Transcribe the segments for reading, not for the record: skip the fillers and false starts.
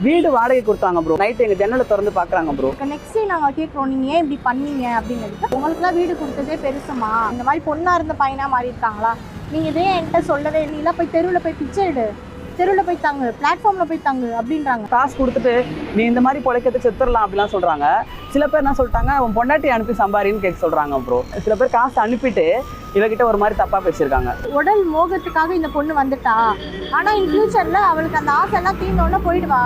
வீடு வாடகை கொடுத்தாங்க ப்ரோ. நைட் எங்க ஜன்னலை திறந்து பாக்குறாங்க ப்ரோ. நெக்ஸ்ட் நாங்க கேட்குறோம், நீங்க ஏன் இப்படி பண்ணீங்க அப்படிங்கிறது. உங்களுக்குலாம் வீடு கொடுத்ததே பெருசுமா, இந்த மாதிரி பொண்ணா இருந்த பையனா மாறி இருக்காங்களா, நீங்க இதே என்கிட்ட சொல்லவே இல்லை. போய் தெருவில் போய் பிச்சை எடு, தெருவில் போய் தங்கு, பிளாட்ஃபார்ம்ல போய் தங்கு அப்படின்றாங்க. காசு கொடுத்துட்டு நீ இந்த மாதிரி பொழைக்கிறதுக்கு செத்துடலாம் அப்படிலாம் சொல்றாங்க. சில பேர் என்ன சொல்லிட்டாங்க, உன் பொண்டாட்டி அனுப்பி சம்பாரின்னு கேட்க சொல்றாங்க ப்ரோ. சில பேர் காசு அனுப்பிட்டு இவகிட்ட ஒரு மாதிரி தப்பா பேசியிருக்காங்க. உடல் மோகத்துக்காக இந்த பொண்ணு வந்துட்டா, ஆனா இன் ஃபியூச்சர்ல அவளுக்கு அந்த ஆசை எல்லாம் தீர்ந்தோட போயிடுவா.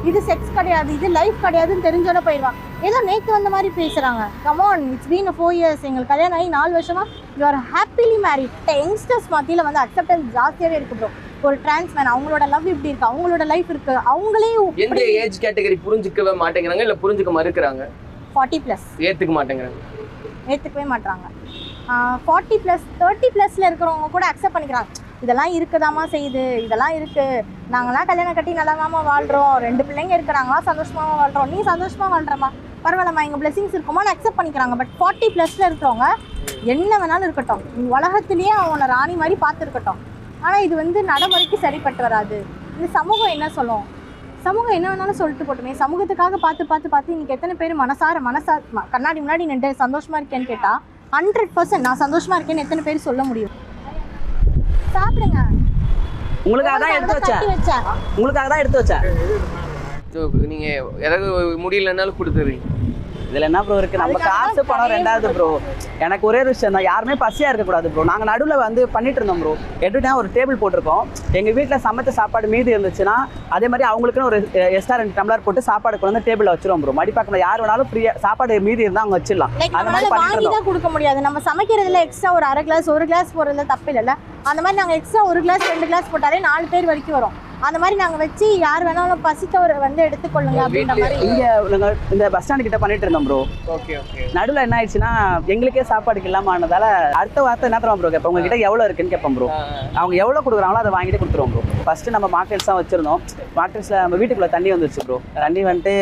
இது செக்ஸ் கிடையாது, இது லைஃப் கிடையாதுன்னு தெரிஞ்சோட போயிடுவா. ஏதோ நேற்று வந்த மாதிரி பேசுறாங்க. Come on, it's been 4 years. எங்களுக்கு கல்யாணம் ஆகி 4 வருஷமா you are happily married. Youngsters மத்தியில் வந்து அக்செப்டன்ஸ் ஜாஸ்தியாகவே இருக்கு ப்ரோ. ஒரு டிரான்ஸ்மேன் அவங்களோட லவ் இப்படி இருக்கு, அவங்களோட லைஃப் இருக்கு. அவங்களே எந்த ஏஜ் கேட்டகரி புரிஞ்சுக்கவே மாட்டேங்கிறாங்க, இல்லை புரிஞ்சுக்க மறுக்கிறாங்க? 40+ ஏற்றுக்க மாட்டேங்கிறாங்க, ஏற்றுக்கவே மாட்டாங்க. 40+, 30+ல இருக்கிறவங்க கூட அக்செப்ட் பண்ணிக்கிறாங்க. இதெல்லாம் இருக்குதாமா செய்யுது, இதெல்லாம் இருக்கு, நாங்களாம் கல்யாணம் கட்டி நல்லாதாமா வாழ்கிறோம், 2 பிள்ளைங்க இருக்கிறாங்களா, சந்தோஷமாக வாழ்கிறோம், நீ சந்தோஷமாக வாழ்கிறமா, பரவாயில்லம்மா, எங்கள் பிளெஸிங்ஸ் இருக்குமான்னு அக்செப்ட் பண்ணிக்கிறாங்க. பட் 40+ல இருக்கிறவங்க என்ன வேணாலும் இருக்கட்டும், உலகத்திலேயே அவங்கள ராணி மாதிரி பார்த்துருக்கட்டும், ஆனால் இது வந்து நடைமுறைக்கு சரிப்பட்டு வராது. இந்த சமூகம் என்ன சொல்லும்? சமூகம் என்ன வேணாலும் சொல்லிட்டு போட்டுமே. சமூகத்துக்காக பார்த்து இன்னைக்கு எத்தனை பேர் மனசார கண்ணாடி முன்னாடி நின்று சந்தோஷமா இருக்கேன்னு கேட்டால் 100% நான் சந்தோஷமா இருக்கேன்னு எத்தனை பேர் சொல்ல முடியும்? சாப்பிடுங்க. உங்களுக்காக தான் எடுத்து வச்சேன். உங்களுக்காக தான் எடுத்து வச்சேன். நீங்க யாராவது முடியலன்னாலும் கொடுத்துருவீங்க. இதில் என்ன ப்ரோ இருக்குது, நம்ம காசு பணம் ரெண்டாவது ப்ரோ. எனக்கு ஒரே விஷயம் தான், யாருமே பசியாக இருக்கக்கூடாது ப்ரோ. நாங்கள் நடுவில் வந்து பண்ணிட்டு இருந்தோம் ப்ரோ. எப்படின்னா ஒரு டேபிள் போட்டிருக்கோம். எங்கள் வீட்டில் சமைச்ச சாப்பாடு மீதி இருந்துச்சுன்னா அதே மாதிரி அவங்களுக்குன்னு ஒரு எக்ஸ்ட்ரா 2 டம்ளர் போட்டு சாப்பாடு கொண்டு வந்து டேபிளில் வச்சிருவோம் ப்ரோ. மடிப்பாக்கில் யார் வேணாலும் ஃப்ரீயாக சாப்பாடு மீதி இருந்தால் அவங்க வச்சிடலாம். அந்த மாதிரி வாங்கி தான் கொடுக்க முடியாது. நம்ம சமைக்கிறதுல எக்ஸ்ட்ரா ஒரு 1/2 கிளாஸ் 1 கிளாஸ் போடுறதுல தப்பு இல்லைல்ல. அந்த மாதிரி நாங்கள் எக்ஸ்ட்ரா 1 கிளாஸ் 2 கிளாஸ் போட்டாலே 4 பேர் வரைக்கும் வரும். அந்த மாதிரி நாங்கள் வச்சு யார் வேணாலும் பசித்தவர் வந்து எடுத்துக்கொள்ளுங்க அப்படின்ற மாதிரி. இங்கே இந்த பஸ் ஸ்டாண்டு கிட்ட பண்ணிட்டு இருந்தோம் ப்ரோ. நடுவில் என்ன ஆயிடுச்சுன்னா எங்களுக்கே சாப்பாடுக்கு இல்லாமல் ஆனதால அடுத்த வார்த்தை என்ன தருவோம் ப்ரோ கேட்போம், உங்ககிட்ட எவ்வளோ இருக்குன்னு கேட்போம் ப்ரோ. அவங்க எவ்வளோ கொடுக்குறாங்களோ அதை வாங்கிட்டு கொடுத்துருவோம் ப்ரோ. ஃபர்ஸ்ட் நம்ம மார்க்கெட்ஸ் தான் வச்சிருந்தோம். மார்க்கெட்ஸில் நம்ம வீட்டுக்குள்ளே தண்ணி வந்துருச்சு ப்ரோ. தண்ணி வந்துட்டு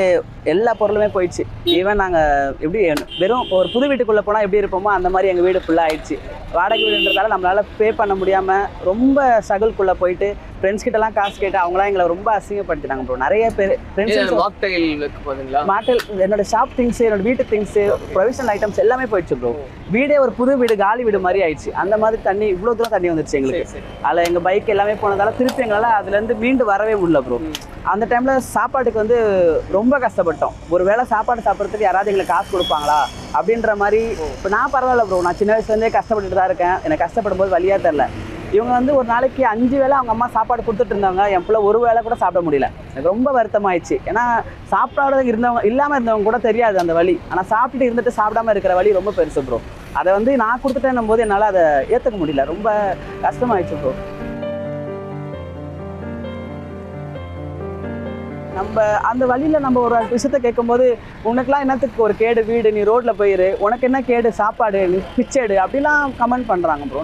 எல்லா பொருளுமே போயிடுச்சு. ஈவன் நாங்கள் எப்படி வெறும் ஒரு புது வீட்டுக்குள்ளே போனால் எப்படி இருப்போமோ அந்த மாதிரி எங்கள் வீடு ஃபுல்லாக ஆயிடுச்சு. வாடகை வீடுன்றதால நம்மளால் பே பண்ண முடியாமல் ரொம்ப ஸ்ட்ரகிள்குள்ளே போயிட்டு ஃப்ரெண்ட்ஸ் கிட்டலாம் காசு கேட்டு அவங்களாம் எங்களை ரொம்ப அசிங்கப்படுத்திட்டாங்க ப்ரோ. நிறைய பேர் ஃப்ரெண்ட்ஸ் மாட்டல் என்னோட ஷாப் திங்ஸ், என்னோட வீட்டு திங்ஸ், ப்ரொவிஷனல் ஐட்டம்ஸ் எல்லாமே போயிடுச்சு ப்ரோ. வீடே ஒரு புது வீடு காலி வீடு மாதிரி ஆயிடுச்சு. அந்த மாதிரி தண்ணி இவ்வளோ தூரம் தண்ணி வந்துருச்சு எங்களுக்கு. அதில் எங்கள் பைக் எல்லாமே போனதால திருப்பி எங்களால் அதுலேருந்து மீண்டு வரவே முடியல ப்ரோ. அந்த டைமில் சாப்பாட்டுக்கு வந்து ரொம்ப கஷ்டப்பட்டோம். ஒரு வேளை சாப்பாடு சாப்பிட்றதுக்கு யாராவது எங்களுக்கு காசு கொடுப்பாங்களா அப்படின்ற மாதிரி. இப்போ நான் பரவாயில்ல ப்ரோ, நான் சின்ன வயசுலேருந்தே கஷ்டப்பட்டுட்டு தான் இருக்கேன். எனக்கு கஷ்டப்படும் போது வழியாக தெரில. இவங்க வந்து ஒரு நாளைக்கு 5 வேளை அவங்க அம்மா சாப்பாடு கொடுத்துட்டு இருந்தாங்க. என் பிள்ளை ஒரு வேளை கூட சாப்பிட முடியல. எனக்கு ரொம்ப வருத்தமாயிடுச்சு. ஏன்னா சாப்பிடாத இருந்தவங்க இல்லாமல் இருந்தவங்க கூட தெரியாது அந்த வலி. ஆனால் சாப்பிட்டுட்டு இருந்துட்டு சாப்பிடாம இருக்கிற வலி ரொம்ப பெருசு ப்ரோ. அதை வந்து நான் கொடுத்துட்டேன்னும் போது என்னால் அதை ஏற்றுக்க முடியல. ரொம்ப கஷ்டமாயிடுச்சு ப்ரோ. நம்ம அந்த வழியில் நம்ம ஒரு விஷயத்த கேட்கும்போது, உனக்குலாம் என்னத்துக்கு ஒரு கேடு வீடு, நீ ரோட்டில் போயிரு, உனக்கு என்ன கேடு சாப்பாடு, நீ பிச்சை எடு அப்படிலாம் கமெண்ட் பண்ணுறாங்க ப்ரோ.